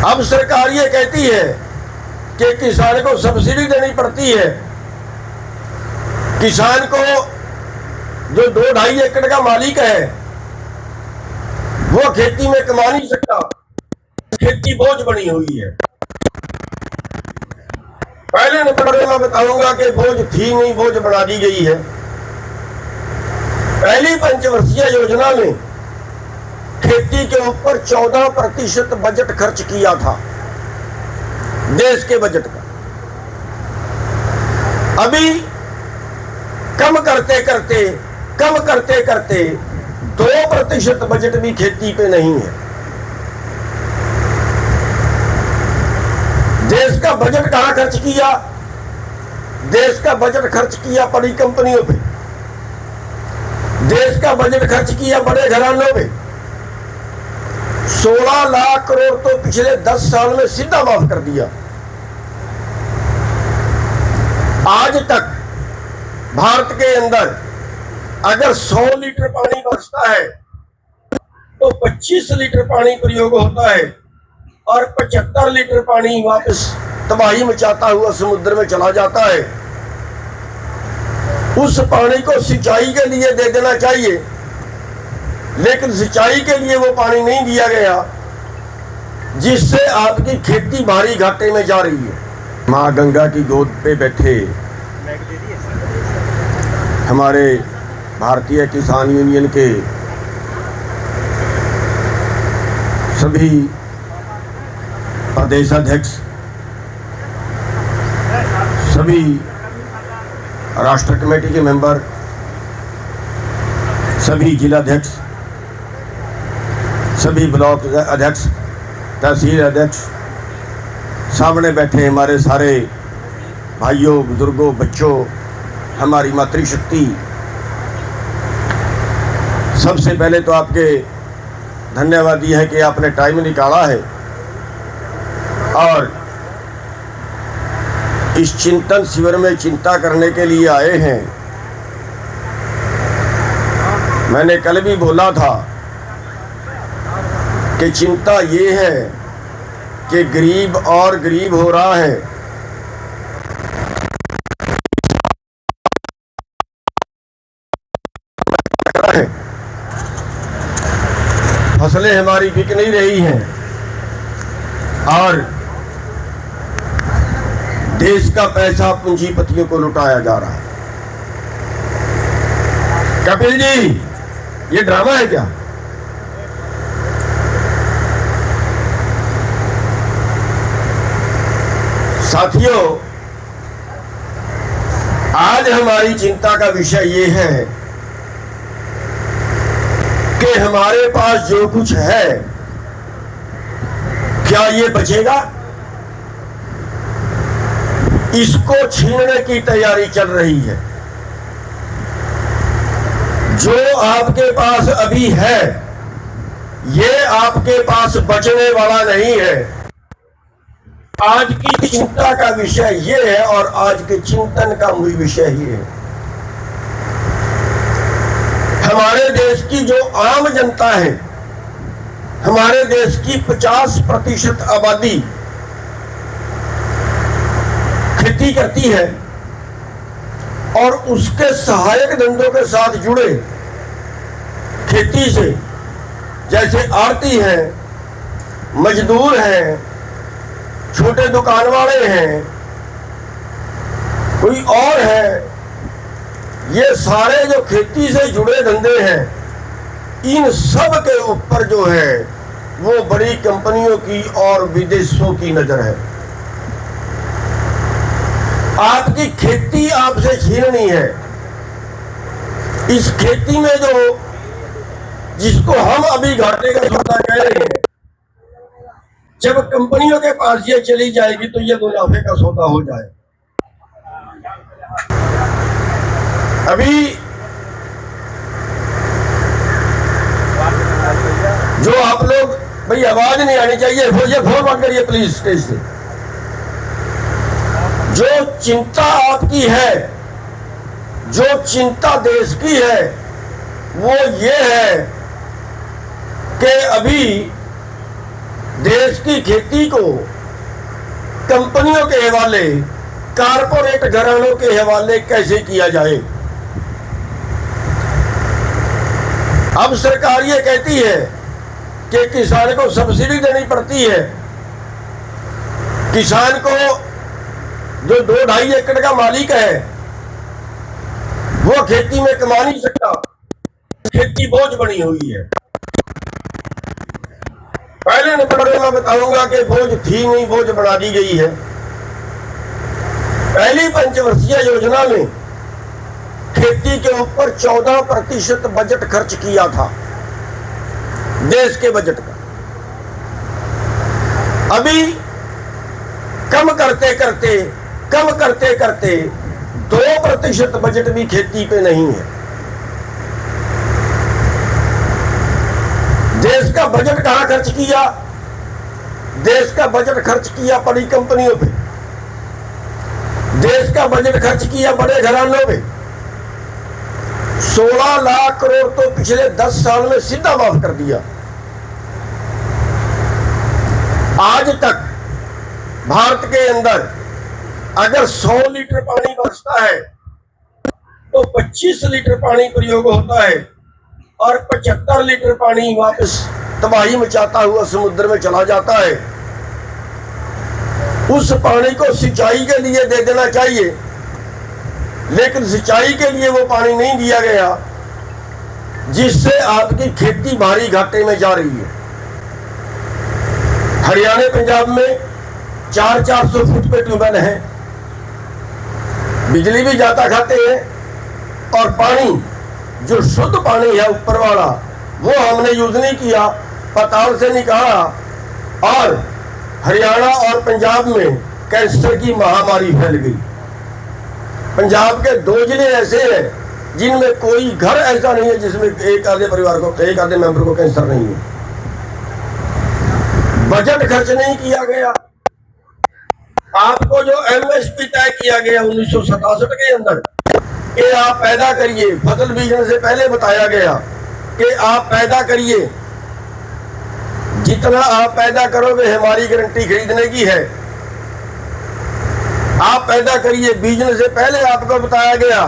अब सरकार ये कहती है कि किसान को सब्सिडी देनी पड़ती है। किसान को जो 2-2.5 एकड़ का मालिक है वो खेती में कमा नहीं सकता, खेती बोझ बनी हुई है। पहले नंबर में मैं बताऊंगा कि बोझ थी नहीं, बोझ बना दी गई है। पहली पंचवर्षीय योजना में खेती के ऊपर 14% बजट खर्च किया था, देश के बजट का। अभी कम करते करते 2% बजट भी खेती पे नहीं है। देश का बजट कहां खर्च किया? देश का बजट खर्च किया बड़ी कंपनियों पे, देश का बजट खर्च किया बड़े घरानों पे। 16 लाख करोड़ तो पिछले 10 साल में सीधा माफ कर दिया। आज तक भारत के अंदर अगर 100 लीटर पानी बरसता है तो 25 लीटर पानी प्रयोग होता है और 75 लीटर पानी वापस तबाही मचाता हुआ समुद्र में चला जाता है। उस पानी को सिंचाई के लिए दे देना चाहिए, लेकिन सिंचाई के लिए वो पानी नहीं दिया गया, जिससे आपकी खेती भारी घाटे में जा रही है। माँ गंगा की गोद पे बैठे हमारे भारतीय किसान यूनियन के सभी प्रदेश अध्यक्ष, सभी राष्ट्र कमेटी के मेंबर, सभी जिलाध्यक्ष, सभी ब्लॉक अध्यक्ष, तहसील अध्यक्ष, सामने बैठे हमारे सारे भाइयों, बुजुर्गों, बच्चों, हमारी मातृशक्ति, सबसे पहले तो आपके धन्यवाद ये है कि आपने टाइम निकाला है और इस चिंतन शिविर में चिंता करने के लिए आए हैं। मैंने कल भी बोला था कि चिंता ये है कि गरीब और गरीब हो रहा है। फसलें हमारी बिक नहीं रही हैं और देश का पैसा पूंजीपतियों को लुटाया जा रहा है। कपिल जी, ये ड्रामा है क्या? साथियों, आज हमारी चिंता का विषय ये है कि हमारे पास जो कुछ है क्या ये बचेगा? इसको छीनने की तैयारी चल रही है। जो आपके पास अभी है ये आपके पास बचने वाला नहीं है। आज की चिंता का विषय ये है और आज के चिंतन का मूल विषय ये है। हमारे देश की जो आम जनता है, हमारे देश की 50% आबादी खेती करती है और उसके सहायक धंधों के साथ जुड़े खेती से, जैसे आड़ती हैं, मजदूर हैं, छोटे दुकान वाले हैं, कोई और है, ये सारे जो खेती से जुड़े धंधे हैं, इन सब के ऊपर जो है वो बड़ी कंपनियों की और विदेशों की नजर है। आपकी खेती आपसे छीननी है। इस खेती में जो जिसको हम अभी घाटे का सौदा कह रहे हैं, जब कंपनियों के पास ये चली जाएगी तो ये मुनाफे का सौदा हो जाए। अभी जो आप लोग, भाई आवाज नहीं आनी चाहिए, ये फोन बंद करिए प्लीज स्टेज से। जो चिंता आपकी है, जो चिंता देश की है, वो ये है कि अभी देश की खेती को कंपनियों के हवाले, कारपोरेट घरानों के हवाले कैसे किया जाए। अब सरकार ये कहती है कि किसान को सब्सिडी देनी पड़ती है। किसान को जो 2-2.5 एकड़ का मालिक है वो खेती में कमा नहीं सकता, खेती बोझ बनी हुई है। पहले नंबर में मैं बताऊंगा कि बोझ थी नहीं, बोझ बढ़ा दी गई है। पहली पंचवर्षीय योजना में खेती के ऊपर 14% बजट खर्च किया था, देश के बजट का। अभी कम करते करते 2% बजट भी खेती पे नहीं है। देश का बजट कहां खर्च किया? देश का बजट खर्च किया बड़ी कंपनियों पे, देश का बजट खर्च किया बड़े घरानों पे। 16 लाख करोड़ तो पिछले 10 साल में सीधा माफ कर दिया। आज तक भारत के अंदर अगर 100 लीटर पानी बरसता है तो 25 लीटर पानी प्रयोग होता है और 75 लीटर पानी वापस तबाही मचाता हुआ समुद्र में चला जाता है। उस पानी को सिंचाई के लिए दे देना चाहिए, लेकिन सिंचाई के लिए वो पानी नहीं दिया गया, जिससे आपकी खेती भारी घाटे में जा रही है। हरियाणा पंजाब में 400-400 फुट पे ट्यूबवेल है, बिजली भी जाता खाते हैं और पानी जो शुद्ध पानी है ऊपर वाला वो हमने यूज नहीं किया, पाताल से निकाला और हरियाणा और पंजाब में कैंसर की महामारी फैल गई। पंजाब के 2 जिले ऐसे हैं जिनमें कोई घर ऐसा नहीं है जिसमें एक आधे परिवार को, एक आधे मेंबर को कैंसर नहीं है। बजट खर्च नहीं किया गया। आपको जो एमएसपी तय किया गया 1967 के अंदर कि आप पैदा करिए, फसल बीजने से पहले बताया गया कि आप पैदा करिए, जितना आप पैदा करोगे हमारी गारंटी खरीदने की है। आप पैदा करिए, बीजने से पहले आपको बताया गया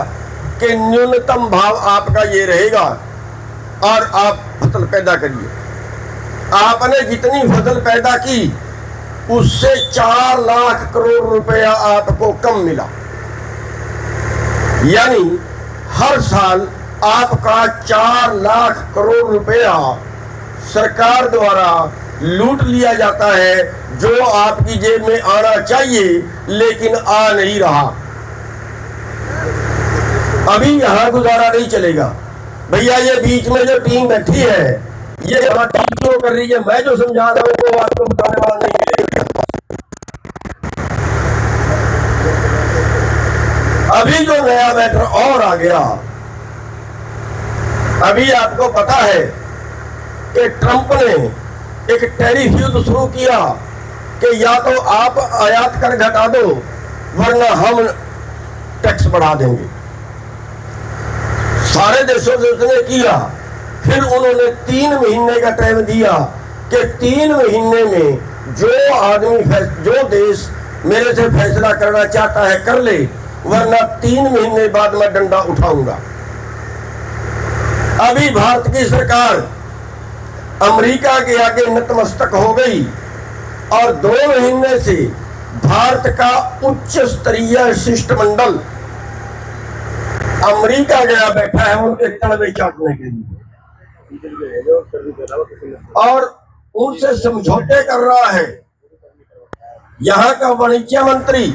कि न्यूनतम भाव आपका ये रहेगा और आप फसल पैदा करिए। आपने जितनी फसल पैदा की उससे 4 लाख करोड़ रुपया आपको कम मिला, यानी हर साल आपका 4 लाख करोड़ रुपया सरकार द्वारा लूट लिया जाता है, जो आपकी जेब में आना चाहिए लेकिन आ नहीं रहा। अभी यहां गुजारा नहीं चलेगा भैया। ये बीच में जो टीम बैठी है ये यहां ठीक क्यों कर रही है? मैं जो समझा रहा हूं वो आपको बताने वाला नहीं मिलेगा। अभी जो नया मैटर और आ गया, अभी आपको पता है कि ट्रंप ने एक टैरिफ युद्ध शुरू किया कि या तो आप आयात कर घटा दो वरना हम टैक्स बढ़ा देंगे। सारे देशों से उसने किया। फिर उन्होंने 3 महीने का टाइम दिया कि 3 महीने में जो देश मेरे से फैसला करना चाहता है कर ले, वरना 3 महीने बाद मैं डंडा उठाऊंगा। अभी भारत की सरकार अमेरिका के आगे नतमस्तक हो गई और 2 महीने से भारत का उच्च स्तरीय शिष्टमंडल अमेरिका गया बैठा है उनके तलवे चाटने के लिए और उनसे समझौते कर रहा है। यहां का वाणिज्य मंत्री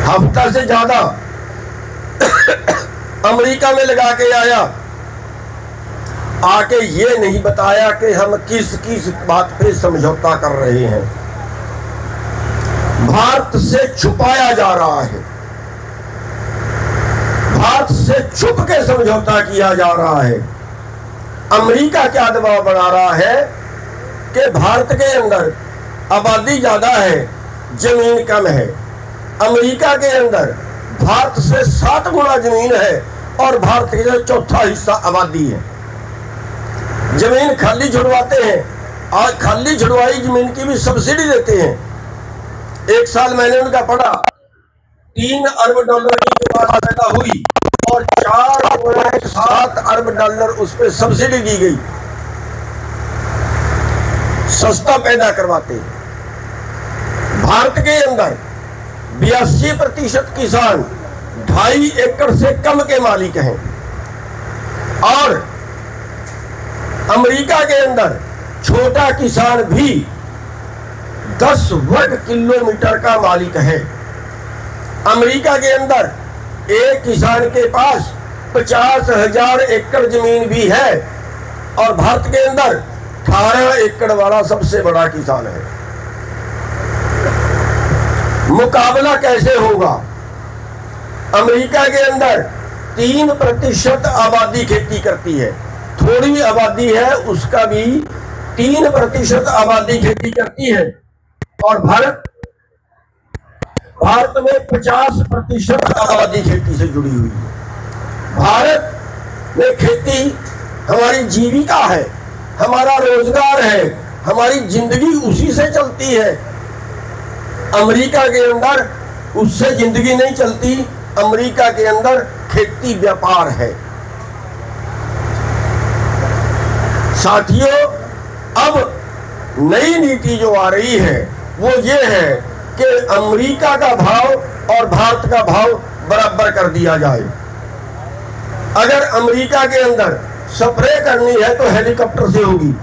हफ्ता से ज्यादा अमेरिका में लगा के आया, आके ये नहीं बताया कि हम किस किस बात पे समझौता कर रहे हैं। भारत से छुपाया जा रहा है, भारत से छुप के समझौता किया जा रहा है। अमेरिका क्या दबाव बना रहा है कि भारत के अंदर आबादी ज्यादा है, जमीन कम है। अमेरिका के अंदर भारत से 7 गुना जमीन है और भारत का 1/4 हिस्सा आबादी है। जमीन खाली छुड़वाते हैं आज खाली छुड़वाई जमीन की भी सब्सिडी देते हैं। एक साल मैंने उनका पढ़ा, $3 अरब की कीमत पैदा हुई और $4.7 अरब उस पर सब्सिडी दी गई। सस्ता पैदा करवाते। भारत के अंदर 82% किसान 2.5 एकड़ से कम के मालिक हैं और अमेरिका के अंदर छोटा किसान भी 10 वर्ग किलोमीटर का मालिक है। अमेरिका के अंदर एक किसान के पास 50,000 एकड़ जमीन भी है और भारत के अंदर 18 एकड़ वाला सबसे बड़ा किसान है। मुकाबला कैसे होगा? अमेरिका के अंदर 3% आबादी खेती करती है, थोड़ी आबादी है उसका भी 3% आबादी खेती करती है और भारत में 50% आबादी खेती से जुड़ी हुई है। भारत में खेती हमारी जीविका है, हमारा रोजगार है, हमारी जिंदगी उसी से चलती है। अमेरिका के अंदर उससे जिंदगी नहीं चलती। अमेरिका के अंदर खेती व्यापार है। साथियों, अब नई नीति जो आ रही है वो ये है कि अमेरिका का भाव और भारत का भाव बराबर कर दिया जाए। अगर अमेरिका के अंदर स्प्रे करनी है तो हेलीकॉप्टर से होगी।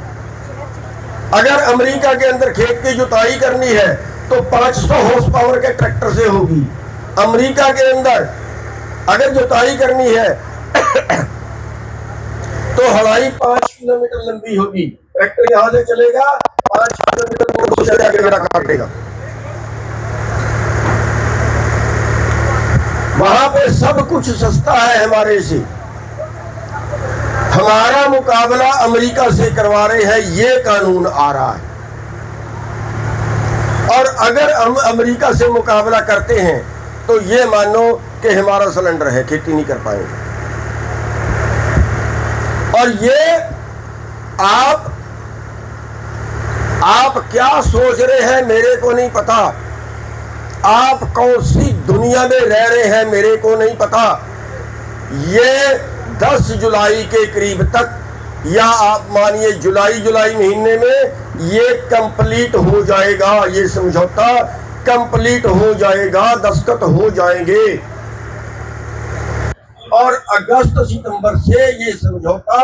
अगर अमेरिका के अंदर खेत की जुताई करनी है तो 500 हॉर्स पावर के ट्रैक्टर से होगी। अमेरिका के अंदर अगर जुताई करनी है तो हवाई 5 किलोमीटर लंबी होगी। ट्रैक्टर यहां से चलेगा 5 किलोमीटर से आगे काटेगा। वहां पे सब कुछ सस्ता है हमारे से। हमारा मुकाबला अमेरिका से करवा रहे हैं, ये कानून आ रहा है। और अगर हम अमेरिका से मुकाबला करते हैं तो ये मानो कि हमारा सिलेंडर है, खेती नहीं कर पाएंगे। और ये आप क्या सोच रहे हैं मेरे को नहीं पता। आप कौन सी दुनिया में रह रहे हैं मेरे को नहीं पता। ये 10 जुलाई के करीब तक या आप मानिए जुलाई महीने में ये कंप्लीट हो जाएगा। ये समझौता कंप्लीट हो जाएगा, दस्तखत हो जाएंगे और अगस्त सितंबर से ये समझौता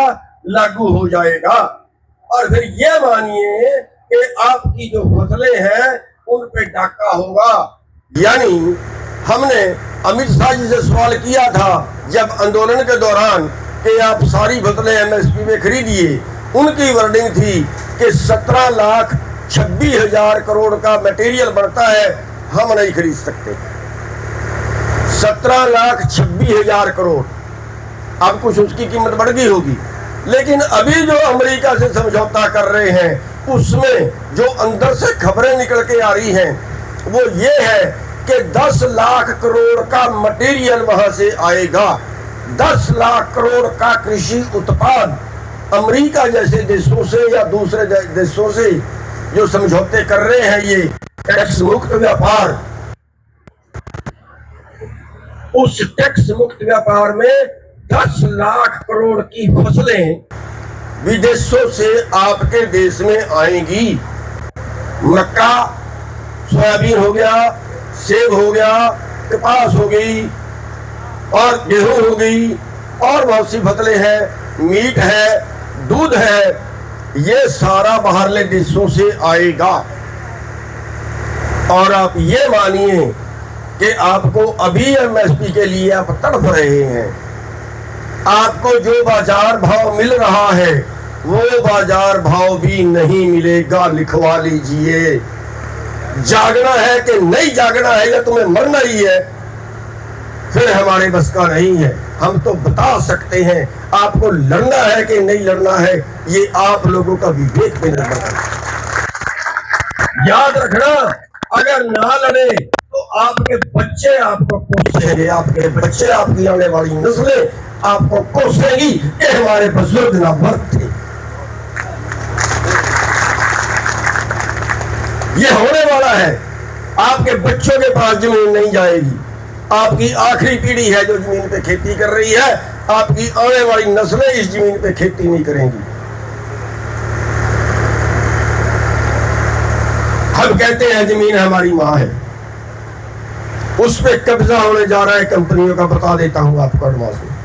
लागू हो जाएगा। और फिर ये मानिए कि आपकी जो फसलें हैं उन पे डाका होगा। यानी हमने अमित शाह जी से सवाल किया था जब आंदोलन के दौरान कि आप सारी फसलें एमएसपी में खरीदिए। उनकी वर्डिंग थी कि 17,26,000 करोड़ का मटेरियल बढ़ता है, हम नहीं खरीद सकते। 17,26,000 करोड़। अब कुछ उसकी कीमत बढ़ गई होगी, लेकिन अभी जो अमेरिका से समझौता कर रहे हैं उसमें जो अंदर से खबरें निकल के आ रही हैं वो ये है कि 10 लाख करोड़ का मटेरियल वहां से आएगा। 10 लाख करोड़ का कृषि उत्पाद अमेरिका जैसे देशों से या दूसरे देशों से जो समझौते कर रहे हैं, ये टैक्स मुक्त व्यापार, उस टैक्स मुक्त व्यापार में 10 लाख करोड़ की फसलें विदेशों से आपके देश में आएंगी। मक्का, सोयाबीन हो गया, सेब हो गया, कपास हो गई और गेहूं हो गई और बहुत सी फसलें हैं, मीट है, दूध है, ये सारा बाहरले देशों से आएगा। और आप ये मानिए कि आपको अभी एमएसपी के लिए आप तड़प रहे हैं। आपको जो बाजार भाव मिल रहा है वो बाजार भाव भी नहीं मिलेगा, लिखवा लीजिए। जागना है कि नहीं जागना है या तुम्हें मरना ही है, फिर हमारे बस का नहीं है। हम तो बता सकते हैं, आपको लड़ना है कि नहीं लड़ना है ये आप लोगों का विवेक पे निर्भर करता है। याद रखना, अगर ना लड़े तो आपके बच्चे आपको कोसेंगे, आपके बच्चे, आपकी आने वाली नस्लें आपको कोसेंगी कि हमारे बुजुर्ग ना मर्द थे। ये होने वाला है। आपके बच्चों के पास जमीन नहीं जाएगी। आपकी आखिरी पीढ़ी है जो जमीन पे खेती कर रही है। आपकी आने वाली नस्लें इस जमीन पे खेती नहीं करेंगी। हम कहते हैं जमीन हमारी मां है, उस पे कब्जा होने जा रहा है कंपनियों का। बता देता हूं आपको एडवांस में,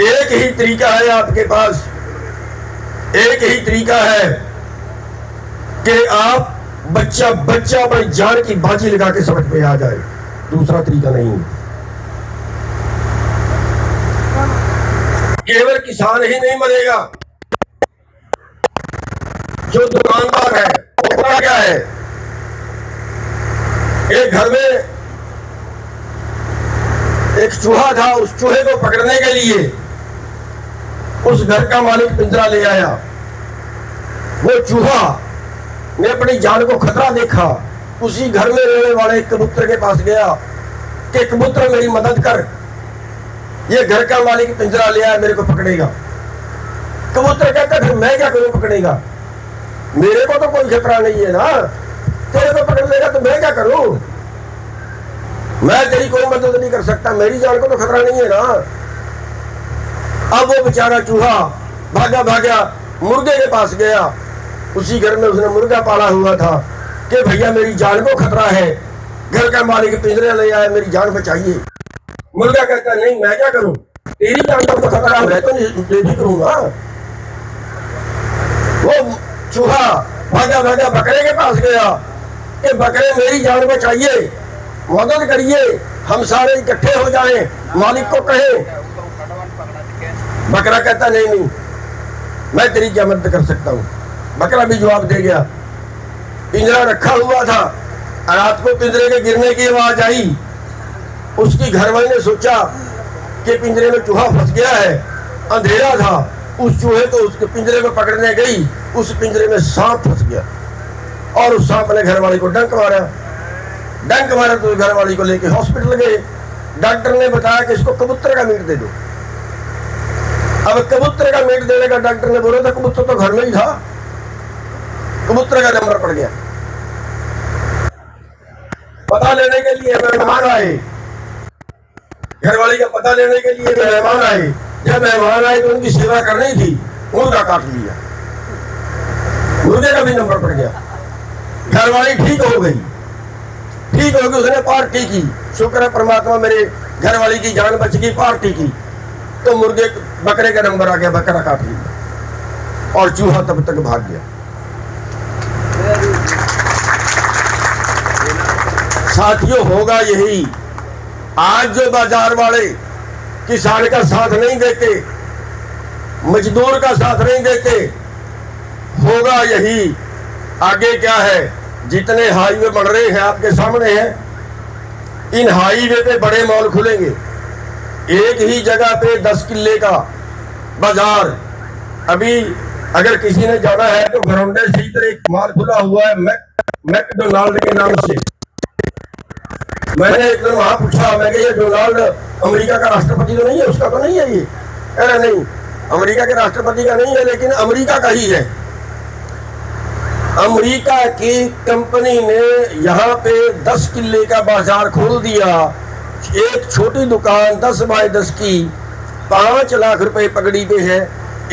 एक ही तरीका है आपके पास, एक ही तरीका है कि आप बच्चा अपनी जान की बाजी लगा के सड़क पे आ जाए। दूसरा तरीका नहीं। केवल किसान ही नहीं मरेगा, जो दुकानदार है वो क्या है, एक घर में एक चूहा था, उस चूहे को पकड़ने के लिए उस घर का मालिक पिंजरा ले आया। वो चूहा ने अपनी जान को खतरा देखा, उसी घर में रहने वाले कबूतर के पास गया कि कबूतर मेरी मदद कर, ये घर का मालिक पिंजरा ले आया, मेरे को पकड़ेगा। कबूतर कहता फिर मैं क्या करूं, पकड़ेगा, मेरे को तो कोई खतरा नहीं है ना, तेरे को पकड़ लेगा तो मैं क्या करूं, मैं तेरी कोई मदद नहीं कर सकता, मेरी जान को तो खतरा नहीं है ना। अब वो बेचारा चूहा भागा भागा मुर्गे के पास गया। उसी घर में उसने मुर्गा पाला हुआ था कि भैया मेरी जान को खतरा है, घर का मालिक पिंजरे ले आया, मेरी जान बचाइए। मुर्गा कहता नहीं मैं क्या करूं, तेरी जान को तो खतरा है तो नहीं करूंगा। वो चूहा भागा भागा बकरे के पास गया कि बकरे मेरी जान बचाइए, मदद करिए, हम सारे इकट्ठे हो जाएं, मालिक को कहें। बकरा कहता नहीं नहीं मैं तेरी क्या मदद कर सकता हूं। बकरा भी जवाब दे गया। पिंजरा रखा हुआ था, रात को पिंजरे के गिरने की आवाज आई। उसकी घरवाली ने सोचा कि पिंजरे में चूहा फंस गया है, अंधेरा था, उस चूहे को उसके पिंजरे में पकड़ने गई, उस पिंजरे में सांप फंस गया और उस सांप ने घरवाली को डंक मारा। तो घरवाली को लेके हॉस्पिटल गए। डॉक्टर ने बताया कि इसको कबूतर का मीट दे दो। अब कबूतर का मीट देने का डॉक्टर ने बोला था, कबूतर तो घर में ही था। कबूतर का नंबर पड़ गया। पता लेने के लिए मेहमान आए, घरवाली का पता लेने के लिए मेहमान आए। जब मेहमान आए तो उनकी सेवा करनी थी, मुर्गा काट लिया, मुर्गे का भी नंबर पड़ गया। घरवाली ठीक हो गई, उसने पार्टी की। शुक्र है परमात्मा मेरे घरवाली की जान बच गई, पार्टी की। तो बकरे का नंबर आ गया, बकरा काट लिया और चूहा तब तक भाग गया। साथियों होगा यही। आज जो बाजार वाले किसान का साथ नहीं देते, मजदूर का साथ नहीं देते, होगा यही। आगे क्या है, जितने हाईवे बढ़ रहे हैं आपके सामने हैं, इन हाईवे पे बड़े मॉल खुलेंगे। एक ही जगह पे 10 किले का बाजार। अभी अगर किसी ने जाना है तो घरौंडे से इधर एक मॉल खुला हुआ है मैकडोनाल्ड के नाम से। मैंने एक दिन वहां पूछा, मैं ये डोनाल्ड अमेरिका का राष्ट्रपति तो नहीं है, उसका तो नहीं है ये? अरे नहीं, अमेरिका के राष्ट्रपति का नहीं है, लेकिन अमेरिका का ही है। अमेरिका की कंपनी ने यहाँ पे 10 किले का बाजार खोल दिया। एक छोटी दुकान 10 बाय 10 की 5 लाख रुपए पगड़ी पे है,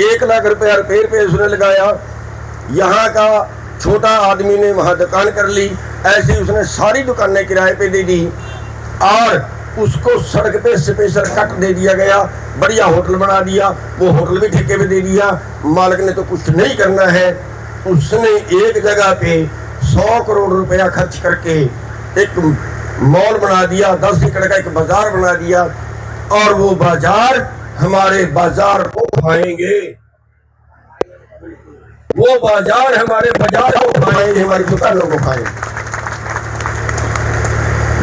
1 लाख रुपया रिपेयर पे उसने लगाया। यहाँ का छोटा आदमी ने वहाँ दुकान कर ली। ऐसे उसने सारी दुकानें किराए पे दे दी और उसको सड़क पे स्पेशल कट दे दिया गया, बढ़िया होटल बना दिया। वो होटल भी ठेके पे दे दिया। मालिक ने तो कुछ नहीं करना है, उसने एक जगह पे 100 करोड़ रुपया खर्च करके एक मॉल बना दिया, 10 एकड़ का एक बाजार बना दिया। और वो बाजार हमारे बाजार को खाएंगे, वो बाजार हमारे बाजार को खाएंगे, हमारी दुकानों को खाएंगे।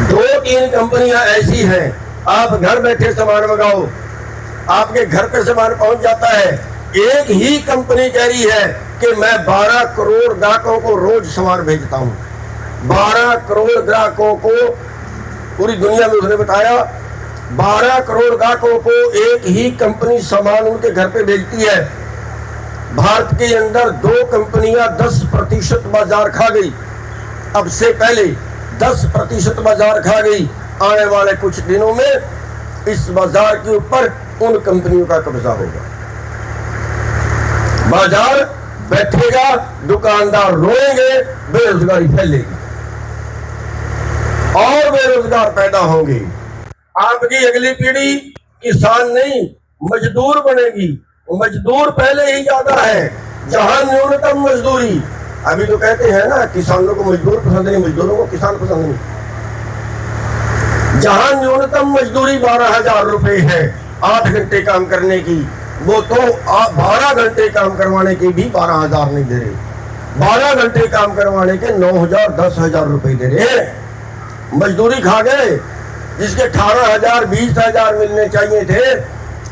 2-3 कंपनियां ऐसी हैं, आप घर बैठे सामान मंगाओ, आपके घर पे सामान पहुंच जाता है। एक ही कंपनी कह रही है कि मैं 12 करोड़ ग्राहकों को रोज सामान भेजता हूं। 12 करोड़ ग्राहकों को पूरी दुनिया में उसने बताया, 12 करोड़ ग्राहकों को एक ही कंपनी सामान उनके घर पे भेजती है। भारत के अंदर 2 कंपनियां 10% बाजार खा गई। अब से पहले 10% बाजार खा गई। आने वाले कुछ दिनों में इस बाजार के ऊपर उन कंपनियों का कब्जा होगा। बाजार बैठेगा, दुकानदार रोएंगे, बेरोजगारी फैलेगी और बेरोजगार पैदा होंगे। आपकी अगली पीढ़ी किसान नहीं मजदूर बनेगी। मजदूर पहले ही ज्यादा है, जहां न्यूनतम मजदूरी। अभी तो कहते हैं ना, किसानों को मजदूर पसंद नहीं, मजदूरों को किसान पसंद नहीं। जहां न्यूनतम मजदूरी 12,000 रुपए है 8 घंटे काम करने की, वो तो 12 घंटे काम करवाने के भी 12,000 नहीं दे रहे। 12 घंटे काम करवाने के 9,000 10,000 रुपए दे रहे हैं। मजदूरी खा गए। जिसके 18,000 20,000 मिलने चाहिए थे,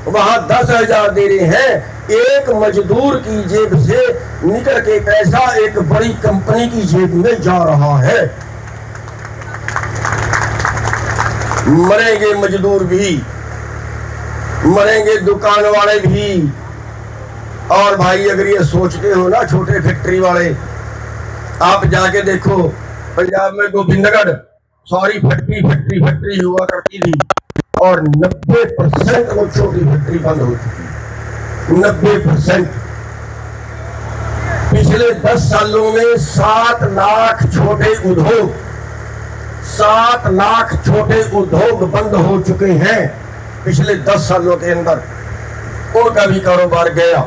वहां 10,000 दे रहे हैं। एक मजदूर की जेब से निकल के पैसा एक बड़ी कंपनी की जेब में जा रहा है। मरेंगे मजदूर भी, मरेंगे दुकान वाले भी। और भाई अगर ये सोचते हो ना, छोटे फैक्ट्री वाले, आप जाके देखो पंजाब में गोविंदगढ़ सारी फैक्ट्री हुआ करती थी और 90% वो छोटी फैक्ट्री बंद हो चुकी है। 90%। पिछले 10 सालों में 7 लाख छोटे उद्योग 7 लाख छोटे उद्योग बंद हो चुके हैं पिछले 10 सालों के अंदर। उनका भी कारोबार गया।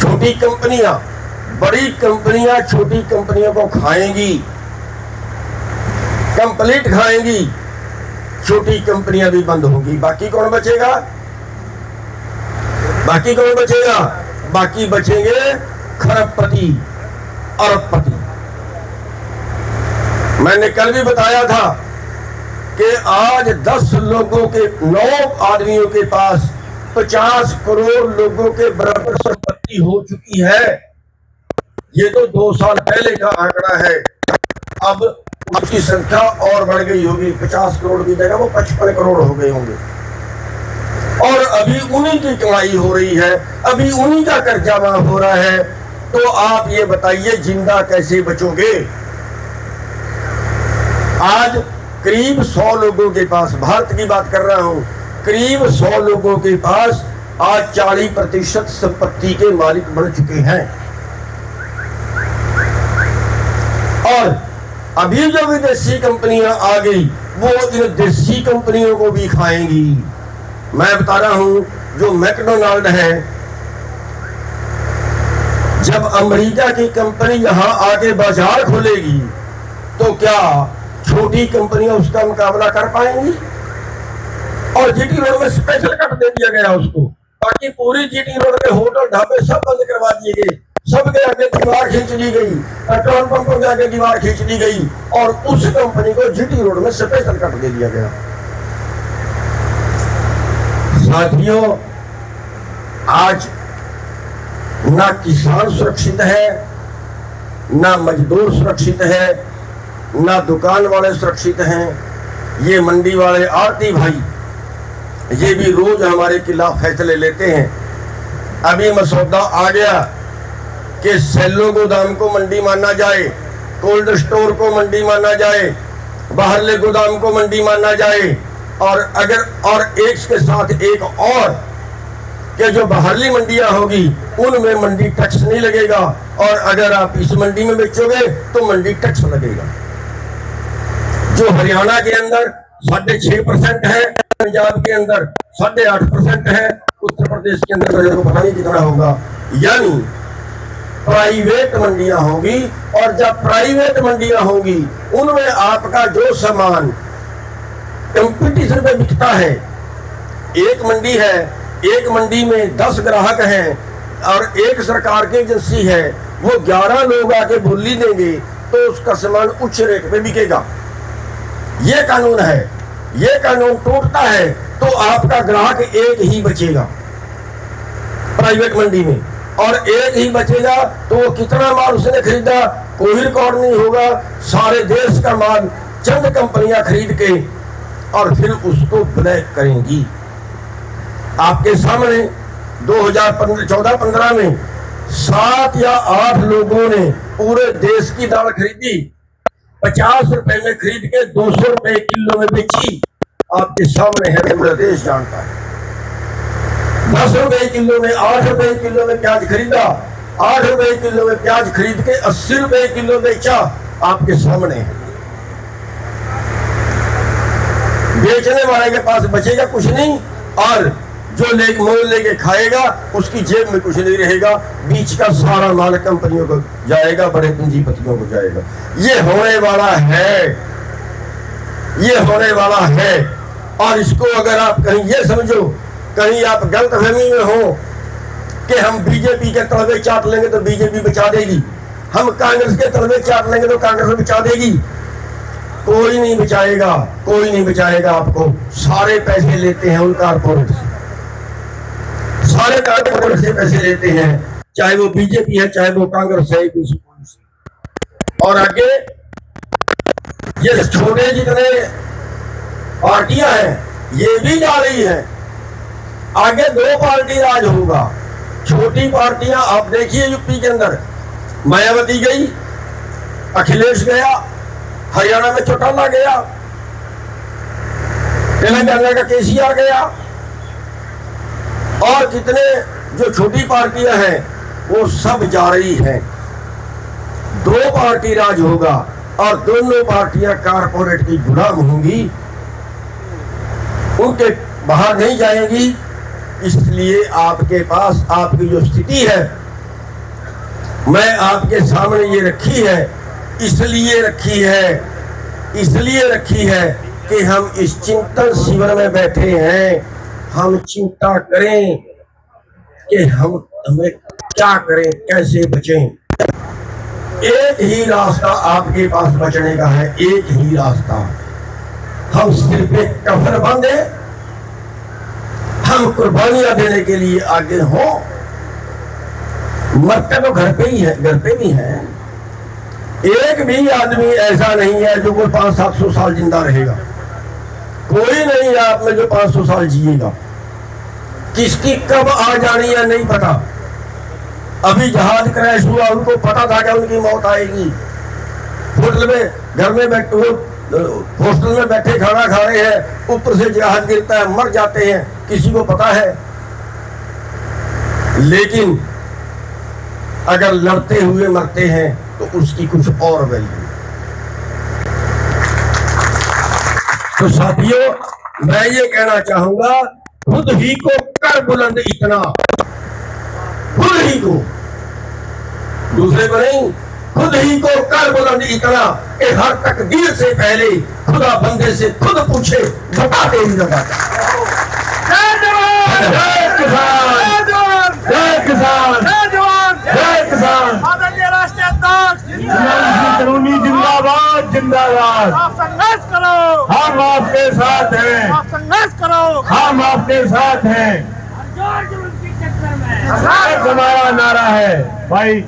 छोटी कंपनियां बड़ी कंपनियां छोटी कंपनियों को खाएंगी, कंप्लीट खाएंगी। छोटी कंपनियां भी बंद होंगी। बाकी कौन बचेगा? बाकी कौन बचेगा? बाकी बचेंगे खरबपति, अरबपति। मैंने कल भी बताया था कि आज 10 लोगों के 9 आदमियों के पास 50 करोड़ लोगों के बराबर संपत्ति हो चुकी है। ये तो 2 साल पहले का आंकड़ा है। अब उसकी संख्या और बढ़ गई होगी। 50 करोड़ की जगह वो 55 करोड़ हो गए होंगे। और अभी उन्हीं की कमाई हो रही है, अभी उन्हीं का कर्जा माफ हो रहा है। तो आप ये बताइए जिंदा कैसे बचोगे? आज करीब 100 लोगों के पास, भारत की बात कर रहा हूं, करीब 100 लोगों के पास आज 40% संपत्ति के मालिक बन चुके हैं। और अभी जो विदेशी कंपनियां आ गई वो इन देशी कंपनियों को भी खाएंगी। मैं बता रहा हूं, जो मैकडोनाल्ड है, जब अमेरिका की कंपनी यहां आके बाजार खोलेगी तो क्या छोटी कंपनियां उसका मुकाबला कर पाएंगी? और जीटी रोड में स्पेशल कट दे दिया गया उसको, ताकि पूरी जीटी रोड में होटल ढाबे सब बंद करवा दिए गए। सबके आगे दीवार खींच ली गई, पेट्रोल पंपों के आगे दीवार खींच ली गई और उस कंपनी को जीटी रोड में स्पेशल कट दे दिया गया। साथियों, आज ना किसान सुरक्षित है, ना मजदूर सुरक्षित है, ना दुकान वाले सुरक्षित हैं। ये मंडी वाले आरती भाई, ये भी रोज हमारे खिलाफ फैसले लेते हैं। अभी मसौदा आ गया कि सेलो गोदाम को मंडी माना जाए, कोल्ड स्टोर को मंडी माना जाए, बाहरले गोदाम को मंडी माना जाए। और एक के साथ एक और कि जो बाहरली मंडियां होगी उनमें मंडी टैक्स नहीं लगेगा, और अगर आप इस मंडी में बेचोगे तो मंडी टैक्स लगेगा। जो हरियाणा के अंदर 6.5% है, पंजाब के अंदर 8.5% है, उत्तर प्रदेश के अंदर पता नहीं कितना होगा। यानी प्राइवेट मंडियां होंगी, और जब प्राइवेट मंडियां होंगी उनमें आपका जो सामान कंपटीशन पे बिकता है, एक मंडी है, एक मंडी में 10 ग्राहक हैं और एक सरकार की एजेंसी है, वो 11 लोग आके बोली देंगे तो उसका सामान उच्च रेट पे बिकेगा। ये कानून है। ये कानून टूटता है तो आपका ग्राहक एक ही बचेगा प्राइवेट मंडी में, और एक ही बचेगा तो वो कितना माल उसने खरीदा कोई रिकॉर्ड नहीं होगा। सारे देश का माल चंद कंपनियां खरीद के और फिर उसको ब्लैक करेंगी। आपके सामने 2014-15 में 7 या 8 लोगों ने पूरे देश की दाल खरीदी, 50 रुपए में खरीद के 200 रुपए किलो में बेची। आपके सामने है, पूरा देश जानता है। 10 रुपए किलो में, 8 रुपए किलो में प्याज खरीदा, 8 रुपए किलो में प्याज खरीद के 80 रुपए किलो बेचा। आपके सामने है। बेचने वाले के पास बचेगा कुछ नहीं, और जो मोल लेके खाएगा उसकी जेब में कुछ नहीं रहेगा। बीच का सारा माल कंपनियों को जाएगा, बड़े पूंजीपतियों को जाएगा। ये होने वाला है, ये होने वाला है। और इसको अगर आप कहीं ये समझो, कहीं आप गलतफहमी में हो कि हम बीजेपी के तलवे चाट लेंगे तो बीजेपी बचा देगी, हम कांग्रेस के तलवे चाट लेंगे तो कांग्रेस बचा देगी, कोई नहीं बचाएगा, कोई नहीं बचाएगा आपको। सारे पैसे लेते हैं उन कारपोरेट से, सारे कारपोरेट से पैसे लेते हैं, चाहे वो बीजेपी है, चाहे वो कांग्रेस है। और आगे ये छोटे जितने पार्टियां हैं ये भी जा रही है। आगे 2 पार्टी राज होगा। छोटी पार्टियां आप देखिए, यूपी के अंदर मायावती गई, अखिलेश गया, हरियाणा में चौटाला गया, तेलंगाना का केसीआर गया, और कितने जो छोटी पार्टियां हैं वो सब जा रही हैं। 2 पार्टी राज होगा और दोनों पार्टियां कारपोरेट की गुलाम होंगी, उनके बाहर नहीं जाएंगी। इसलिए आपके पास आपकी जो स्थिति है मैं आपके सामने ये रखी है, इसलिए रखी है कि हम इस चिंतन शिविर में बैठे हैं। हम चिंता करें कि हमें क्या करें, कैसे बचें। एक ही रास्ता आपके पास बचने का है, एक ही रास्ता। हम सिर्फ एक कफन बांधे, हम कुर्बानियां देने के लिए आगे हो। मरते तो घर पे ही है, घर पे भी है। एक भी आदमी ऐसा नहीं है जो कोई 500-700 साल जिंदा रहेगा। कोई नहीं है आप में जो 500 साल जिएगा। किसकी कब आ जानी है नहीं पता। अभी जहाज क्रैश हुआ, उनको पता था कि उनकी मौत आएगी। होटल में, घर में बैठे, हॉस्टल में बैठे खाना खा रहे हैं, ऊपर से जहाज गिरता है, मर जाते हैं, किसी को पता है। लेकिन अगर लड़ते हुए मरते हैं तो उसकी कुछ और वैल्यू। तो साथियों, मैं ये कहना चाहूंगा, खुद ही को कर बुलंद इतना, खुद ही को, दूसरे को नहीं, खुद ही को कर बुलंद इतना कि हर तकदीर से पहले खुदा बंदे से खुद पूछे, बता दे ही बताता। जय जवान, जय किसान, जय किसान, जय जवान, जय किसान। आदरणीय राष्ट्रीय अध्यक्ष जिंदाबाद, जिंदाबाद। आप संघर्ष करो, हम आपके साथ हैं। आप संघर्ष करो, हम आपके साथ हैं। हमारा नारा है भाई।